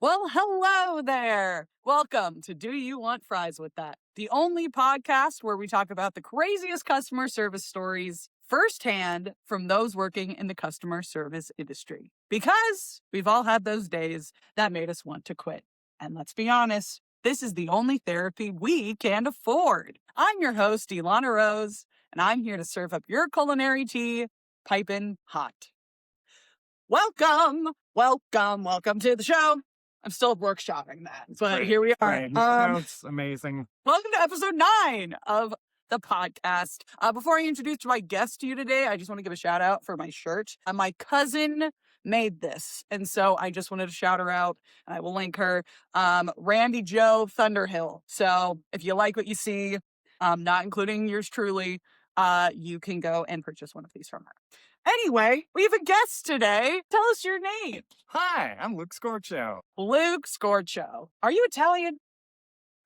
Well, hello there. Welcome to Do You Want Fries with That? The only podcast where we talk about the craziest customer service stories firsthand from those working in the customer service industry. Because we've all had those days that made us want to quit. And let's be honest, this is the only therapy we can afford. I'm your host, Elana Rose, and I'm here to serve up your culinary tea, piping hot. Welcome to the show. I'm still workshopping that, but Great, here we are. great. That's amazing. Welcome to episode 9 of the podcast. Before I introduce my guest to you today, I just want to give a shout out for my shirt. My cousin made this, and so I just wanted to shout her out. I will link her. Randy Joe Thunderhill. So if you like what you see, not including yours truly, you can go and purchase one of these from her. Anyway, we have a guest today. Tell us your name. Hi, I'm Luke Scorcio. Luke Scorcio. Are you Italian?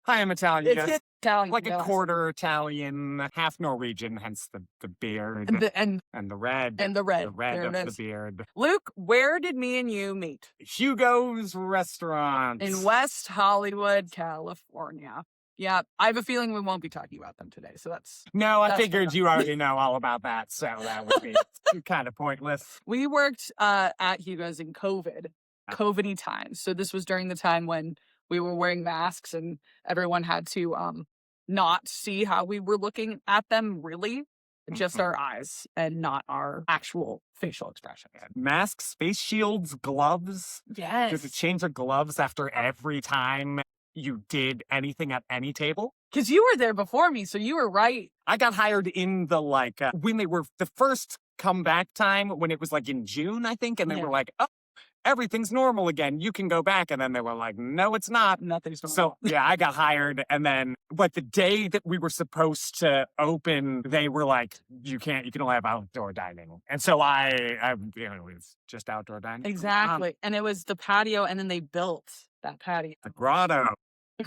Hi, I'm Italian. It's Yes. Italian. Like a yes. quarter Italian, half Norwegian, hence the beard And the red. and the red. The red There of it the is. beard. Luke, where did me and you meet? Hugo's Restaurant. In West Hollywood, California. Yeah, I have a feeling we won't be talking about them today, so that's... No, I That's figured fair. you already know all about that, so that would be kind of pointless. We worked at Hugo's in COVID-y times. So this was during the time when we were wearing masks and everyone had to not see how we were looking at them, really. Just our eyes and not our actual facial expressions. Masks, face shields, gloves. Yes. Did you change your gloves after every time you did anything at any table? Because you were there before me, so you were right. I got hired in the when they were the first comeback time, when it was like in June, I think, and they Yeah. were like, "Oh, everything's normal again. You can go back." And then they were like, "No, it's not." Nothing's normal. So yeah, I got hired, and then the day that we were supposed to open, they were like, "You can't. You can only have outdoor dining." And so it was just outdoor dining. Exactly. And it was the patio, and then they built that patio. The grotto, The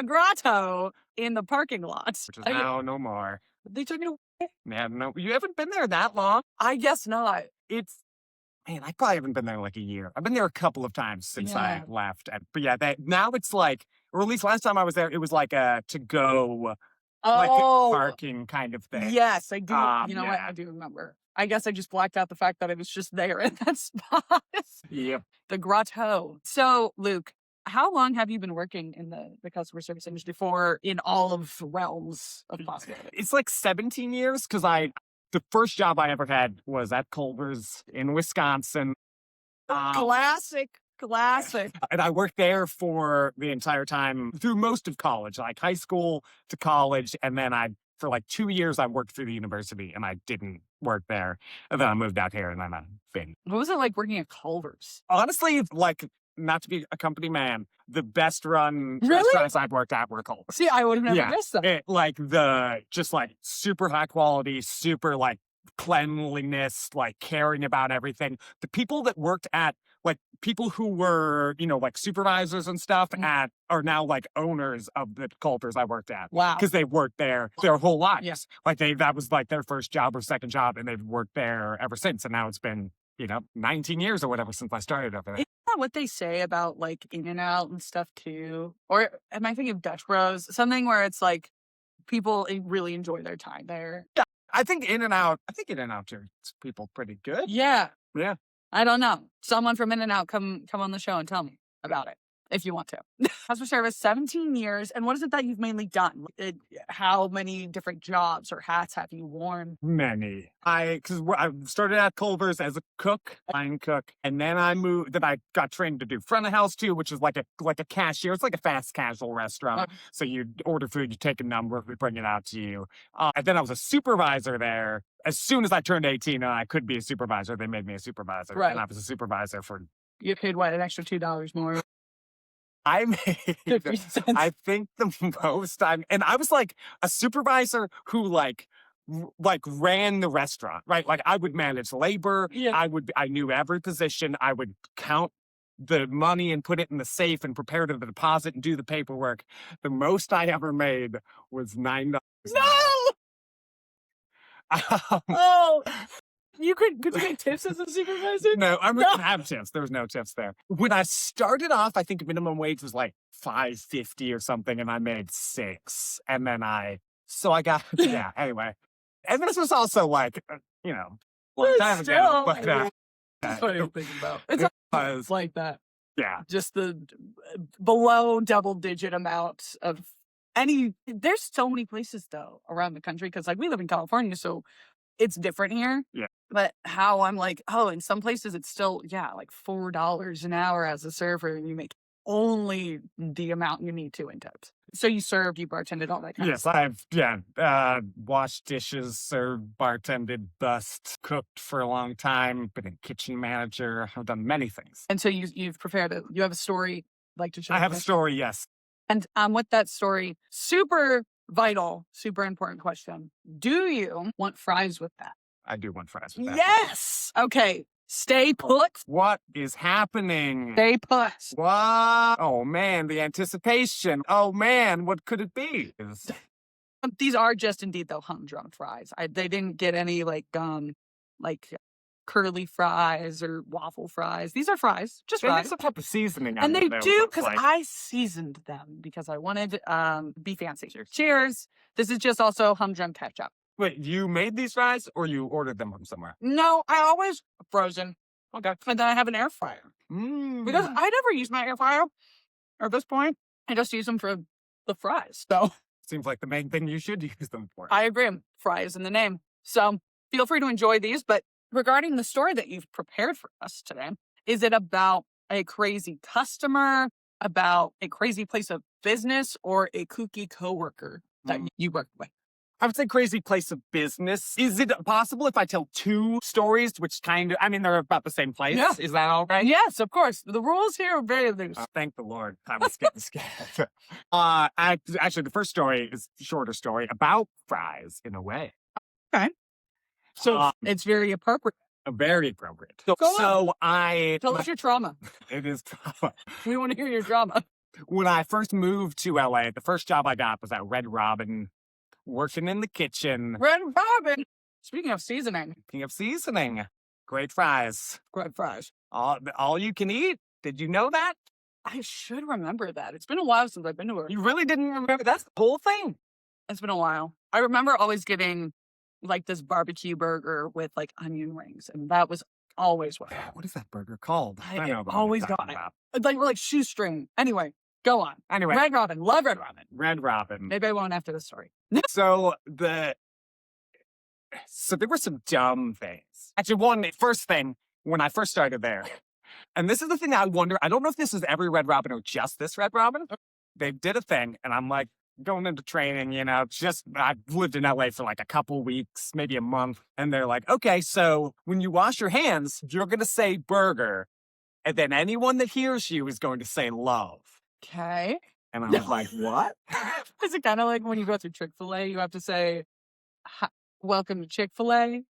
grotto in the parking lot. which is now no more. They took it away. Man, no, you haven't been there that long. I guess not. Man, I probably haven't been there like a year. I've been there a couple of times since I Yeah. left. But yeah, now it's like, or at least last time I was there, it was like a to-go, like Oh, parking kind of thing. yes, I do. You know what? Yeah. I do remember. I guess I just blacked out the fact that I was just there in that spot. Yep. The grotto. So, Luke, how long have you been working in the customer service industry for in all of realms of possibility? It's like 17 years because the first job I ever had was at Culver's in Wisconsin. Classic. And I worked there for the entire time through most of college, like high school to college. And then for like 2 years, I worked through the university and I didn't work there. And then I moved out here and then I've been. What was it like working at Culver's? Honestly, like, not to be a company man, the best run Really? restaurants I've worked at were Culver's. See, I would have never Yeah. guessed that. Just like super high quality, super like cleanliness, like caring about everything. The people that worked at, like people who were, like supervisors and stuff are now like owners of the Culver's I worked at. Wow. Because they worked there their whole lives. Yeah. Like that was like their first job or second job, and they've worked there ever since. And now it's been, 19 years or whatever since I started over there. Isn't that what they say about like In-N-Out and stuff too? Or am I thinking of Dutch Bros? Something where it's like people really enjoy their time there. I think In-N-Out treats people pretty good. Yeah. Yeah. I don't know. Someone from In-N-Out come on the show and tell me about it if you want to. Customer service, 17 years. And what is it that you've mainly done? How many different jobs or hats have you worn? Many. Because I started at Culver's as a line cook, and then I got trained to do front of house too, which is like a cashier. It's like a fast casual restaurant. Okay. So you order food, you take a number, we bring it out to you. And then I was a supervisor there. As soon as I turned 18 and I could be a supervisor, they made me a supervisor. Right. And I was a supervisor for... You paid what, an extra $2 more? I made, 50 cents. I think the most and I was like a supervisor who like ran the restaurant, right? Like I would manage labor. Yeah. I knew every position. I would count the money and put it in the safe and prepare to the deposit and do the paperwork. The most I ever made was $9. No! Oh, Could you get tips as a supervisor? No, I didn't have tips. There was no tips there. When I started off, I think minimum wage was like $5.50 or something, and I made $6. And then I got, yeah, anyway. And this was also like, long time ago. But that's what I'm thinking about. It was like that. Yeah. Just the below double-digit amount of there's so many places, though, around the country, because like we live in California, so it's different here. Yeah. But how I'm like, oh, in some places it's still, like $4 an hour as a server, and you make only the amount you need to in tips. So you served, you bartended, all that kind of stuff. I've washed dishes, served, bartended, bussed, cooked for a long time, been a kitchen manager. I've done many things. And so you've prepared you have a story you'd like to share? I have a story, yes. And with that story, super vital, super important question. Do you want fries with that? I do want fries with that. Yes! Okay. Stay put. What is happening? Stay put. What? Oh, man, the anticipation. Oh, man, what could it be? These are just indeed, though, humdrum fries. They didn't get any, like curly fries or waffle fries. These are fries, just fries. There's some type of seasoning on and they them, do, because I seasoned them because I wanted be fancy. Cheers. This is just also humdrum ketchup. Wait, you made these fries or you ordered them from somewhere? No, I always frozen. Okay. And then I have an air fryer. Because I never use my air fryer at this point. I just use them for the fries. So seems like the main thing you should use them for. I agree. Fries in the name. So feel free to enjoy these. But regarding the story that you've prepared for us today, is it about a crazy customer, about a crazy place of business, or a kooky coworker that you work with? I would say crazy place of business. Is it possible if I tell two stories, which they're about the same place? Yeah. Is that all right? Yes, of course. The rules here are very loose. Thank the Lord. I was getting scared. Actually, the first story is a shorter story about fries in a way. Okay. So it's very appropriate. Very appropriate. Tell us your trauma. It is trauma. We want to hear your drama. When I first moved to LA, the first job I got was at Red Robin, working in the kitchen. Red Robin. Speaking of seasoning. Great fries. Great fries. All you can eat. Did you know that? I should remember that. It's been a while since I've been to her. You really didn't remember? That's the whole thing. It's been a while. I remember always getting like this barbecue burger with like onion rings, and that was always what. What is that burger called? I know, always got it. Like shoestring. Anyway, go on. Anyway, Red Robin. Love Red Robin. Red Robin. Maybe I won't after the story. So there were some dumb things. Actually, first thing when I first started there, and this is the thing I wonder. I don't know if this is every Red Robin or just this Red Robin. They did a thing, and I'm like, going into training, I've lived in LA for like a couple weeks, maybe a month. And they're like, okay, so when you wash your hands, you're going to say burger. And then anyone that hears you is going to say love. Okay. And I was like, what? Is it kind of like when you go through Chick-fil-A, you have to say, welcome to Chick-fil-A?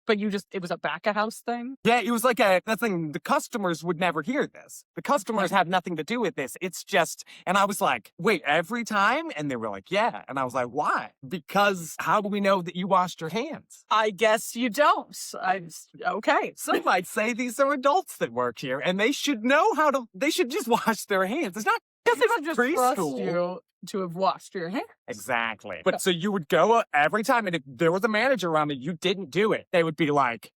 But it was a back-of-house thing? Yeah, it was like that thing. The customers would never hear this. The customers have nothing to do with this. It's just, and I was like, wait, every time? And they were like, yeah. And I was like, why? Because how do we know that you washed your hands? I guess you don't. Okay. Some might say these are adults that work here, and they should they should just wash their hands. It's not they should just trust you to have washed your hands. Exactly. But so you would go every time, and if there was a manager around and you didn't do it, they would be like,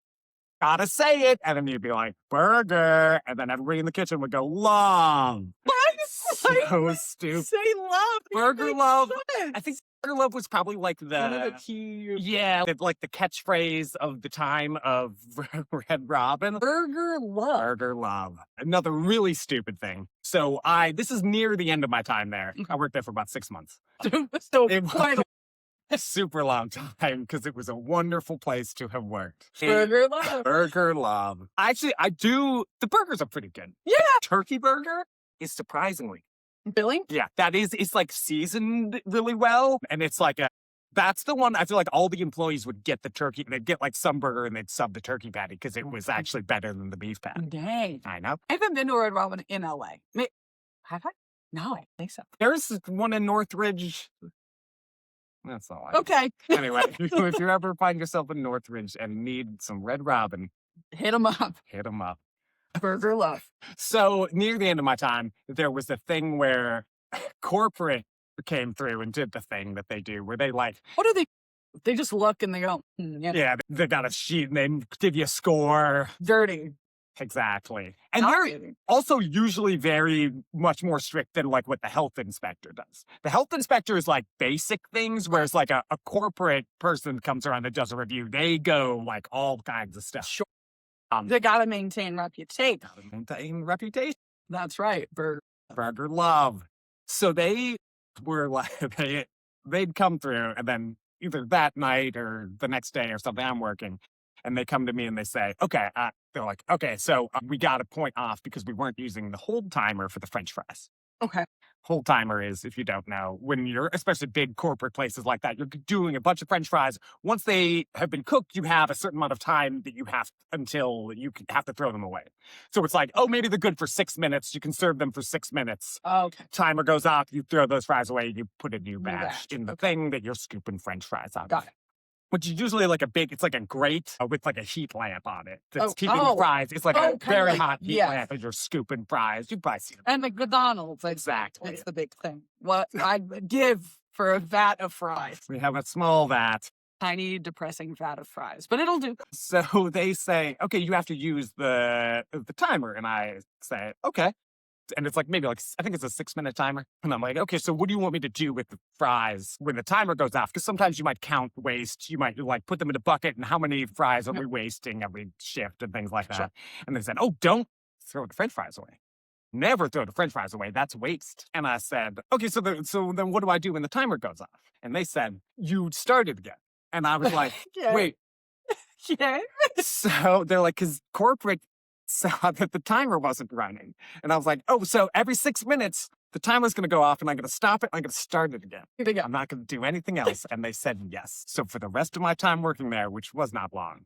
gotta say it. And then you'd be like, burger. And then everybody in the kitchen would go, love. So stupid. Say love. Burger love. I think burger love was probably like the key. Yeah, like the catchphrase of the time of Red Robin. Burger love. Burger love. Another really stupid thing. So this is near the end of my time there. I worked there for about 6 months. So it was a super long time because it was a wonderful place to have worked. Burger love. Burger love. Actually, the burgers are pretty good. Yeah. Turkey burger is surprisingly. Billy? Yeah, it's like seasoned really well. And it's like that's the one I feel like all the employees would get the turkey. They'd get like some burger and they'd sub the turkey patty because it was actually better than the beef patty. Dang. I know. I haven't been to a Red Robin in LA. Have I? No, I think so. There's one in Northridge. That's all I Okay. Anyway, if you ever find yourself in Northridge and need some Red Robin, Hit them up. hit them up. Burger love. So near the end of my time, there was a thing where corporate came through and did the thing that they do where they like, What do they? They just look and they go, yeah, they got a sheet and they give you a score. dirty. Exactly. And Not they're dirty. also usually very much more strict than like what the health inspector does. The health inspector is like basic things, whereas like a corporate person comes around that does a review, they go like all kinds of stuff. Sure. They gotta maintain reputation. Gotta maintain reputation. That's right. Burger love. So they were like, they'd come through and then either that night or the next day or something, I'm working. And they come to me and they say, okay, they're like, okay, so we got a point off because we weren't using the hold timer for the French fries. Okay. Hold timer is, if you don't know, when you're, especially big corporate places like that, you're doing a bunch of French fries. Once they have been cooked, you have a certain amount of time that you have until you have to throw them away. So it's like, oh, maybe they're good for 6 minutes. You can serve them for 6 minutes. Okay. Timer goes off, you throw those fries away, you put a new batch batch. in the thing that you're scooping French fries out Got of. it. Which is usually like it's like a grate with like a heat lamp on it that's keeping oh. fries. It's like Oh, a kinda very like- hot heat yes. lamp as you're scooping fries. You've probably seen it. And the McDonald's. Exactly. It's the big thing. What I'd give for a vat of fries. We have a small vat. Tiny, depressing vat of fries. But it'll do. So they say, okay, you have to use the timer. And I say, okay. And it's like, maybe like, I think it's a 6-minute timer. And I'm like, okay, so what do you want me to do with the fries when the timer goes off? Because sometimes you might count waste. You might like put them in a bucket and how many fries are we wasting every shift and things like that. Sure. And they said, oh, don't throw the French fries away. Never throw the French fries away. That's waste. And I said, okay, so then what do I do when the timer goes off? And they said, you start it again. And I was like, Yeah. wait. Yeah. So they're like, because corporate saw that the timer wasn't running. And I was like, oh, so every 6 minutes, the timer's going to go off and I'm going to stop it. I'm going to start it again. Here we go. I'm not going to do anything else. And they said yes. So for the rest of my time working there, which was not long,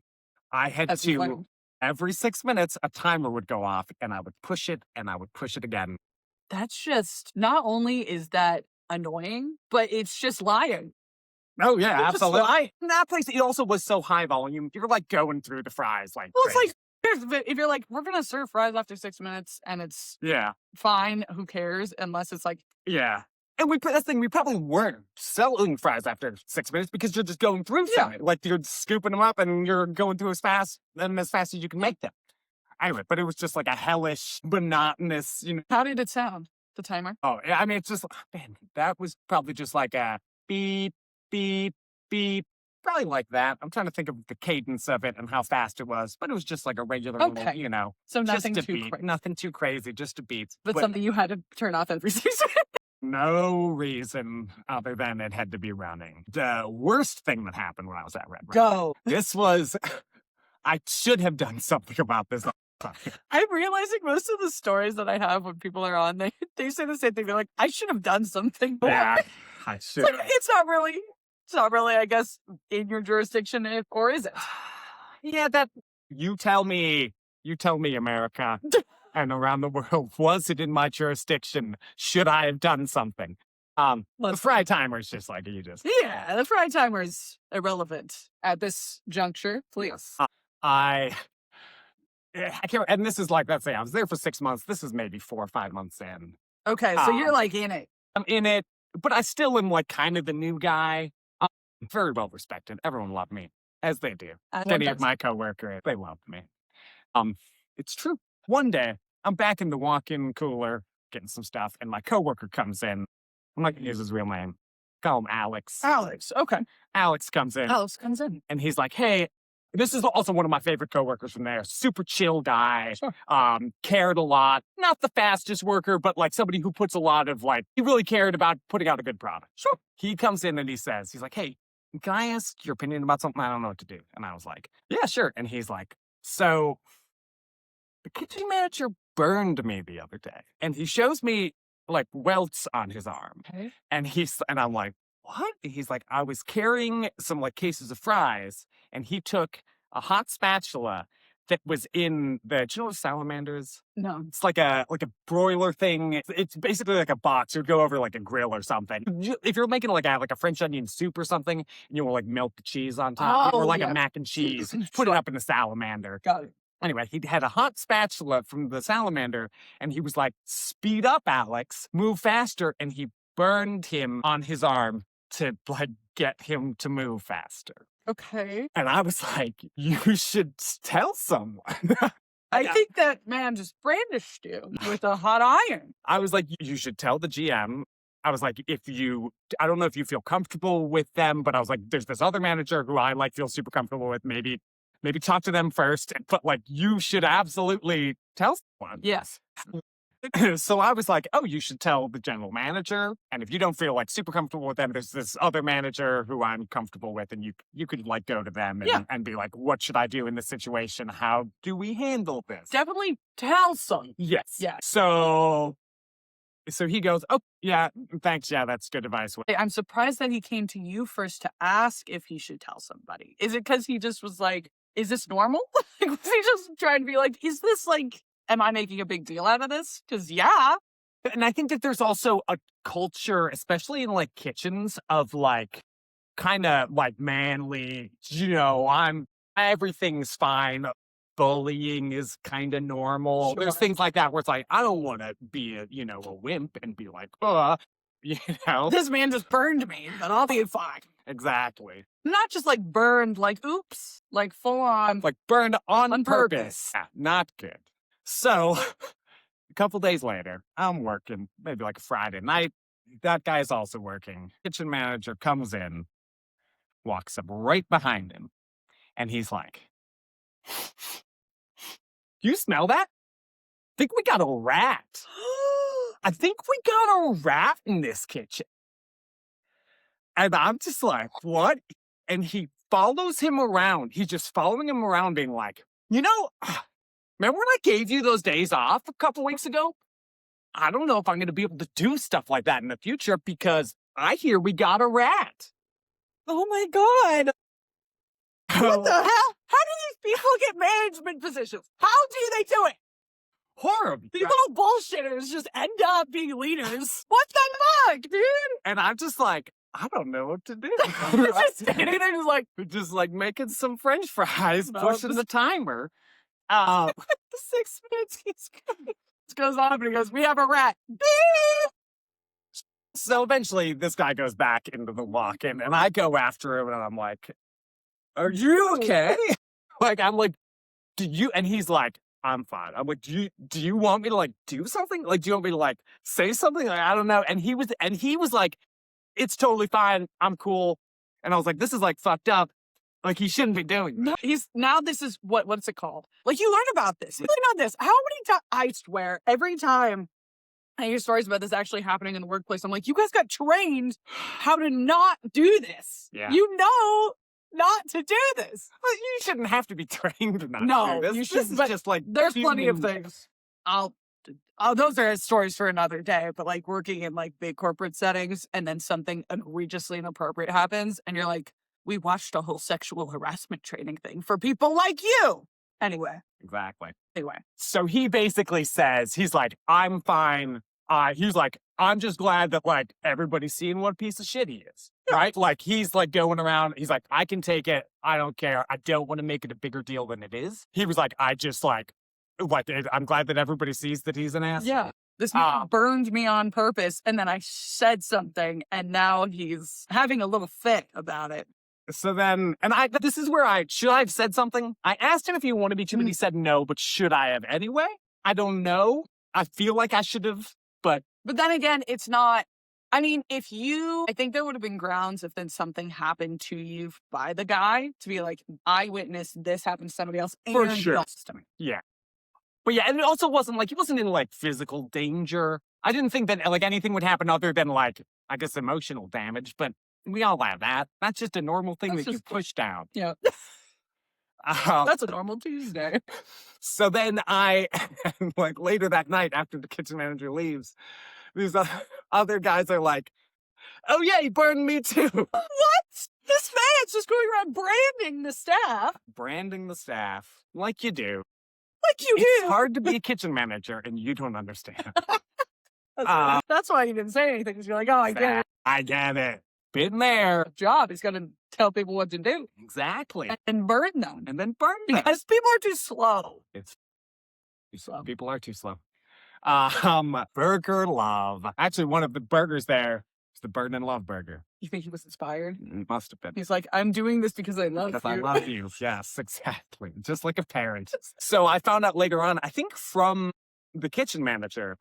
I had That's to, fun. every 6 minutes, a timer would go off and I would push it and I would push it again. That's just, not only is that annoying, but it's just lying. Oh, yeah, You're just absolutely. lying. In that place, it also was so high volume. You're like going through the fries like Well, it's crazy. like, if you're like, we're going to serve fries after 6 minutes and it's Yeah. fine, who cares? Unless it's like, Yeah. And that's the thing, we probably weren't selling fries after 6 minutes because you're just going through Yeah. them. Like you're scooping them up and you're going through as fast as you can make them. Anyway, but it was just like a hellish, monotonous, how did it sound? The timer? Oh, yeah, I mean, it's just, man, that was probably just like a beep, beep, beep. Probably like that. I'm trying to think of the cadence of it and how fast it was, but it was just like a regular, Okay. little, So just nothing a too beat. crazy. Nothing too crazy, just a beat. But something you had to turn off every 6 minutes. No reason other than it had to be running. The worst thing that happened when I was at Red Rock. Go. This was, I should have done something about this. I'm realizing most of the stories that I have when people are on, they say the same thing. They're like, I should have done something more. Yeah, I It's should. like, it's not really, I guess, in your jurisdiction, or is it? Yeah, that you tell me, America, and around the world, was it in my jurisdiction? Should I have done something? The fry timer is just like you just. Yeah, the fry timer is irrelevant at this juncture, please. I can't, and this is like, let's say I was there for 6 months. This is maybe 4 or 5 months in. Okay, so you're like in it. I'm in it, but I still am like kind of the new guy. Very well respected. Everyone loved me, as they do. Any of my coworkers, they loved me. It's true. One day, I'm back in the walk-in cooler, getting some stuff, and my coworker comes in. I'm not gonna use his real name. Call him Alex. Alex, okay. Alex comes in. Alex comes in. And he's like, hey, this is also one of my favorite coworkers from there. Super chill guy. Sure. Cared a lot. Not the fastest worker, but like somebody who puts a lot of he really cared about putting out a good product. Sure. He comes in and he's like, hey, can I ask your opinion about something? I don't know what to do. And I was like, yeah, sure. And he's like, so the kitchen manager burned me the other day. And he shows me like welts on his arm. Okay. And I'm like, what? He's like, I was carrying some like cases of fries and he took a hot spatula that was in the, do you know what salamanders? No. It's like a broiler thing. It's basically like a box. It would go over like a grill or something. If you're making like a French onion soup or something, and you will like melt the cheese on top, or like a mac and cheese, put it up in the salamander. Got it. Anyway, he had a hot spatula from the salamander, and he was like, "Speed up, Alex, move faster," and he burned him on his arm to like get him to move faster. Okay. And I was like, "You should tell someone." I think that man just brandished you with a hot iron. I was like, "You should tell the GM." I was like, I don't know if you feel comfortable with them, but I was like, there's this other manager who I like feel super comfortable with. Maybe talk to them first, but like, you should absolutely tell someone. Yes. So I was like, oh, you should tell the general manager. And if you don't feel like super comfortable with them, there's this other manager who I'm comfortable with. And you could like go to them and be like, what should I do in this situation? How do we handle this? Definitely tell someone. Yes. Yeah. So he goes, oh, yeah, thanks. Yeah, that's good advice. I'm surprised that he came to you first to ask if he should tell somebody. Is it because he just was like, is this normal? Like, was he just trying to be like, is this like, am I making a big deal out of this? Because yeah. And I think that there's also a culture, especially in like kitchens, of like kind of like manly, everything's fine. Bullying is kind of normal. Sure. There's things like that where it's like, I don't want to be a wimp and be like, this man just burned me, but I'll be fine. Exactly. Not just like burned, like oops, like full on. Like burned on purpose. purpose. Yeah, not good. So a couple days later, I'm working, maybe like a Friday night. That guy's also working. Kitchen manager comes in, walks up right behind him, and he's like, you smell that? I think we got a rat. I think we got a rat in this kitchen. And I'm just like, what? And he follows him around. He's just following him around being like, remember when I gave you those days off a couple weeks ago? I don't know if I'm going to be able to do stuff like that in the future because I hear we got a rat. Oh my God. What the hell? How do these people get management positions? How do they do it? Horrible. These little bullshitters just end up being leaders. What the fuck, dude? And I'm just like, I don't know what to do. Just standing there just like making some French fries, pushing the timer. The 6 minutes he's going. Goes on and he goes, we have a rat. So eventually this guy goes back into the walk-in and I go after him and I'm like, are you okay? I'm like, and he's like, I'm fine. I'm like, do you want me to like do something? Like, do you want me to like say something? Like, I don't know. And he was like, it's totally fine. I'm cool. And I was like, this is like fucked up. Like, he shouldn't be doing that. Now this is, what's it called? Like, you learn about this. You learn about this. How many times, I swear, every time I hear stories about this actually happening in the workplace, I'm like, you guys got trained how to not do this. Yeah. You know not to do this. Well, you shouldn't have to be trained to not No, do this. you shouldn't. This is But just like there's plenty of human- things. Those are stories for another day, but like working in like big corporate settings and then something egregiously inappropriate happens and you're like, we watched a whole sexual harassment training thing for people like you. Anyway. Exactly. Anyway. So he basically says, he's like, I'm fine. He's like, I'm just glad that like everybody's seeing what piece of shit he is. Yeah. Right? Like he's like going around. He's like, I can take it. I don't care. I don't want to make it a bigger deal than it is. He was like, I just like, I'm glad that everybody sees that he's an ass. Yeah. This man burned me on purpose. And then I said something and now he's having a little fit about it. So then, this is where should I have said something? I asked him if he wanted me to, and he said no, but should I have anyway? I don't know. I feel like I should have, but then again, it's not, I mean, I think there would have been grounds if then something happened to you by the guy to be like, I witnessed this happen to somebody else. For sure. Yeah. But yeah, and it also wasn't like, he wasn't in like physical danger. I didn't think that like anything would happen other than like, I guess, emotional damage, but we all have that. That's just a normal thing that you push down. Yeah. That's a normal Tuesday. So then like later that night after the kitchen manager leaves, these other guys are like, oh yeah, he burned me too. What? This man's just going around branding the staff. Branding the staff like you do. Like you It's do. hard to be a kitchen manager and you don't understand. That's why you didn't say anything, because you're like, oh, I get it. I get it. Been there. Job. He's going to tell people what to do. Exactly. And burn them. And then burn them. Because people are too slow. It's too slow. People are too slow. Burger Love. Actually, one of the burgers there is the Burn and Love burger. You think he was inspired? It must have been. He's like, I'm doing this because I love you. Because I love you. Yes, exactly. Just like a parent. So I found out later on, I think from the kitchen manager,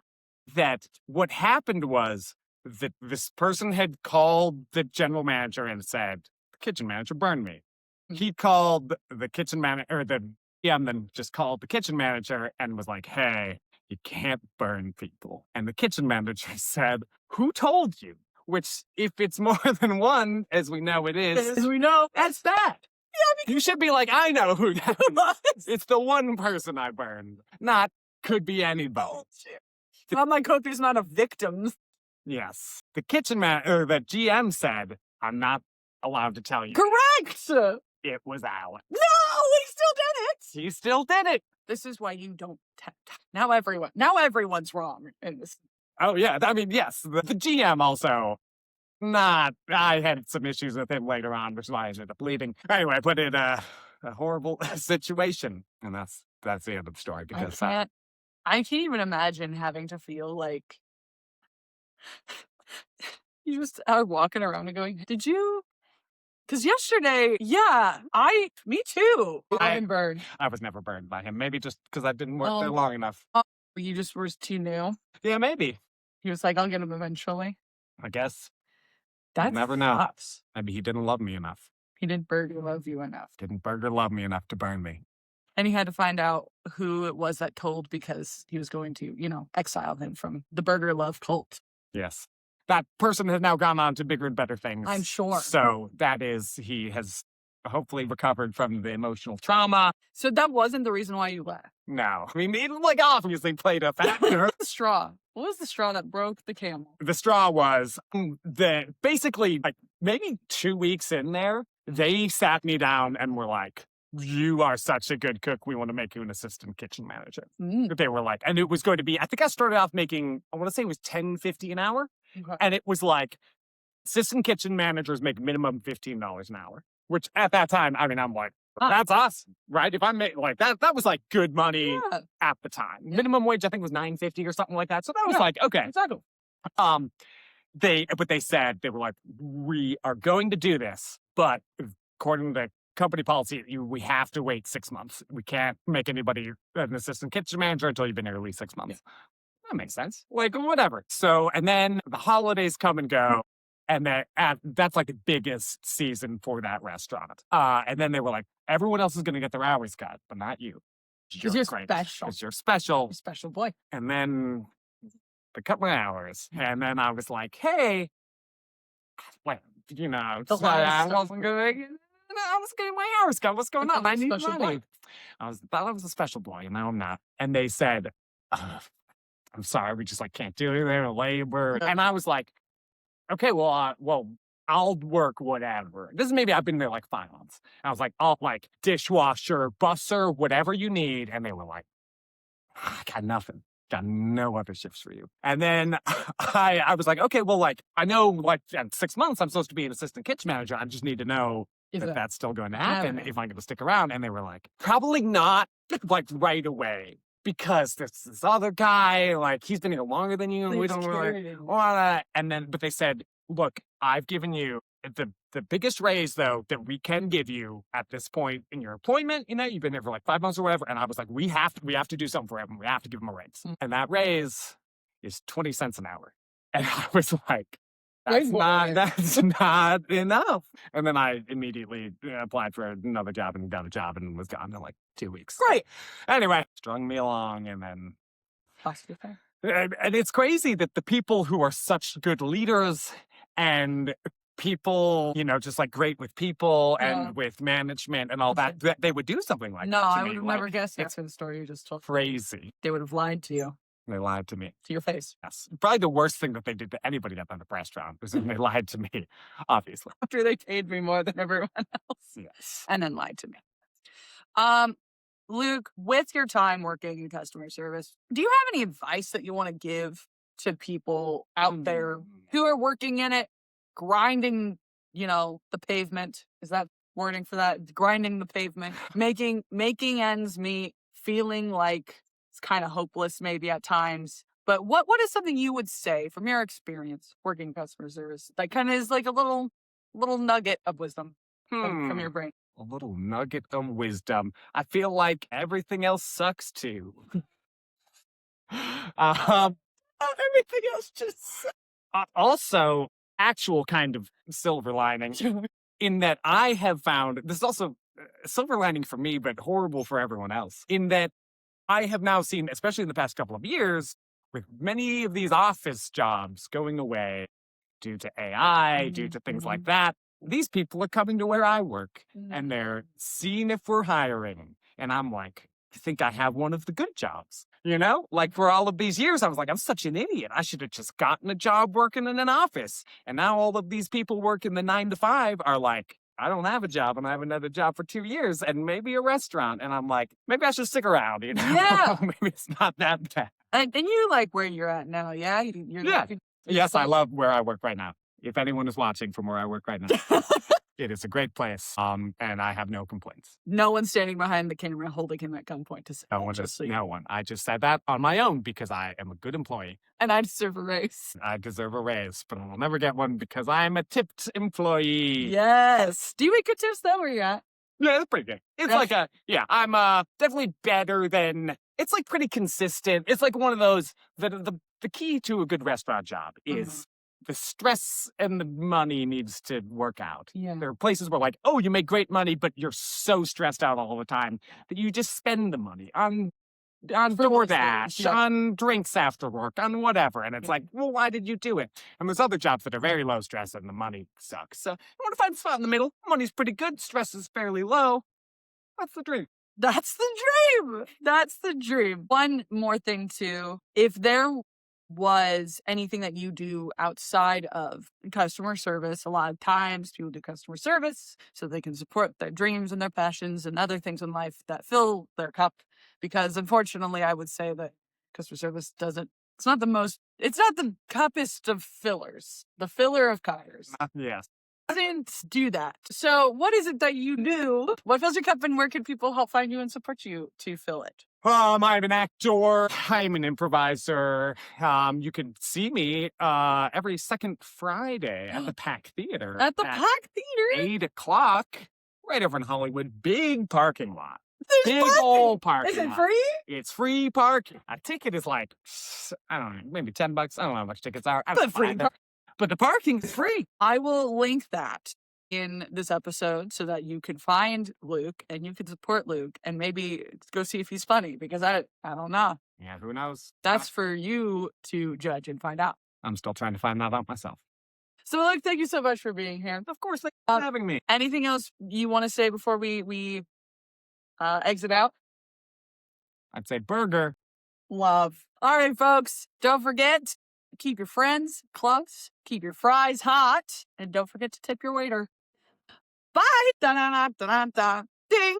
that what happened was that this person had called the general manager and said, the kitchen manager burned me. He called the kitchen manager, or the PM then just called the kitchen manager and was like, hey, you can't burn people. And the kitchen manager said, who told you? Which, if it's more than one, as we know it is, As we know, that's bad. Yeah, you should be like, I know who that is. It's the one person I burned. Not could be anybody. Not my cook is not a victim. Yes. The kitchen manager, the GM said, I'm not allowed to tell you. Correct. It was Alan. No, he still did it. He still did it. This is why you don't. Now everyone's wrong in this. Oh, yeah. I mean, yes. The GM also. I had some issues with him later on, which is why I ended up leaving. Anyway, but in a horrible situation. And that's the end of the story. Because I can't even imagine having to feel like you just are walking around and going, did you? Because yesterday, me too. I've been burned. I was never burned by him. Maybe just because I didn't work there long enough. You just were too new. Yeah, maybe. He was like, I'll get him eventually. I guess. That's never know. Maybe he didn't love me enough. He didn't burger love you enough. Didn't burger love me enough to burn me. And he had to find out who it was that told, because he was going to, exile him from the burger love cult. Yes. That person has now gone on to bigger and better things. I'm sure. So he has hopefully recovered from the emotional trauma. So that wasn't the reason why you left? No. I mean, it obviously played a factor. The straw. What was the straw that broke the camel? The straw was basically, like, maybe 2 weeks in there, they sat me down and were like, you are such a good cook. We want to make you an assistant kitchen manager. They were like, and it was going to be, I think I started off making, I want to say it was $10.50 an hour. Okay. And it was like, assistant kitchen managers make minimum $15 an hour, which at that time, I mean, I'm like, that's awesome, right? If I made like that was like good money at the time. Yeah. Minimum wage, I think, was $9.50 or something like that. So that was like, okay. Exactly. But they said, they were like, we are going to do this, but according to company policy, we have to wait 6 months. We can't make anybody an assistant kitchen manager until you've been here at least 6 months. Yeah. That makes sense. Like, whatever. So, and then the holidays come and go. And that's like the biggest season for that restaurant. And then they were like, everyone else is going to get their hours cut, but not you. Because you're special. Because you're special. You're special boy. And then they cut my hours. And then I was like, hey, I wasn't going I was getting my hours cut. What's going on? I need money. I thought I was a special boy, and now I'm not. And they said, I'm sorry, we just can't do anything, labor. And I was like, okay, well, I'll work whatever. This is maybe I've been there 5 months. I was like, I'll dishwasher, busser, whatever you need. And they were like, I got nothing. Got no other shifts for you. And then I was like, okay, well, I know in 6 months I'm supposed to be an assistant kitchen manager. I just need to know if that's still going to happen, if I'm going to stick around. And they were like, probably not right away. Because there's this other guy, he's been here longer than you, and we don't really want to. But they said, look, I've given you the biggest raise, though, that we can give you at this point in your employment. You've been here for 5 months or whatever. And I was like, we have to do something for him. We have to give him a raise. And that raise is 20 cents an hour. And I was like, that's not enough. And then I immediately applied for another job and got a job and was gone in 2 weeks. Great. Anyway, strung me along and then. And it's crazy that the people who are such good leaders and people, just great with people and with management and all that they would do something like that. No, I would have never guessed that's the story you just told. Crazy. They would have lied to you. They lied to me. To your face. Yes. Probably the worst thing that they did to anybody at the restaurant was that they lied to me, obviously. After they paid me more than everyone else. Yes. And then lied to me. Um, Luke, with your time working in customer service, do you have any advice that you want to give to people out there who are working in it, grinding, the pavement? Is that wording for that? Grinding the pavement, making ends meet, feeling like it's kind of hopeless maybe at times. But what is something you would say from your experience working in customer service that kind of is like a little nugget of wisdom from your brain? A little nugget of wisdom. I feel like everything else sucks too. Everything else just sucks. Also, actual kind of silver lining in that I have found this is also a silver lining for me, but horrible for everyone else. In that I have now seen, especially in the past couple of years, with many of these office jobs going away due to AI, due to things like that, these people are coming to where I work and they're seeing if we're hiring. And I'm like, I think I have one of the good jobs. Like for all of these years, I was like, I'm such an idiot. I should have just gotten a job working in an office. And now all of these people working the 9 to 5 are like, I don't have a job and I have another job for 2 years and maybe a restaurant. And I'm like, maybe I should stick around, Yeah. Maybe it's not that bad. And you like where you're at now, yeah? Yeah. Yes, I love where I work right now. If anyone is watching from where I work right now, it is a great place. And I have no complaints. No one standing behind the camera holding him at gunpoint to say. No one. I just said that on my own because I am a good employee. And I deserve a raise. I deserve a raise, but I'll never get one because I'm a tipped employee. Yes. Do you make good tips though? Where you at? Yeah, that's pretty good. It's I'm definitely better than, it's like pretty consistent. It's like one of those, the key to a good restaurant job is the stress and the money needs to work out. Yeah. There are places where like, oh, you make great money, but you're so stressed out all the time that you just spend the money on DoorDash, on drinks after work, on whatever. And it's like, well, why did you do it? And there's other jobs that are very low stress and the money sucks. So you want to find a spot in the middle. Money's pretty good. Stress is fairly low. That's the dream. That's the dream. That's the dream. One more thing too. If there was anything that you do outside of customer service, a lot of times people do customer service so they can support their dreams and their passions and other things in life that fill their cup. Because unfortunately, I would say that customer service it's not the cuppest of fillers, the filler of cutters. Yes. Doesn't do that. So what is it that you do? What fills your cup and where can people help find you and support you to fill it? I'm an actor. I'm an improviser. You can see me every second Friday at the Pack Theater. At the Pack Theater? 8 o'clock, right over in Hollywood. Big parking lot. Big old parking lot. Is it free? It's free parking. A ticket is like, I don't know, maybe $10. I don't know how much tickets are. But the parking is free. I will link that in this episode so that you can find Luke and you can support Luke and maybe go see if he's funny because I don't know. Yeah, who knows? That's for you to judge and find out. I'm still trying to find that out myself. So Luke, thank you so much for being here. Of course, thanks for having me. Anything else you want to say before we exit out? I'd say burger. Love. All right, folks. Don't forget, keep your friends close, keep your fries hot, and don't forget to tip your waiter. Bye. Da-da-da-da-da-da. Ding.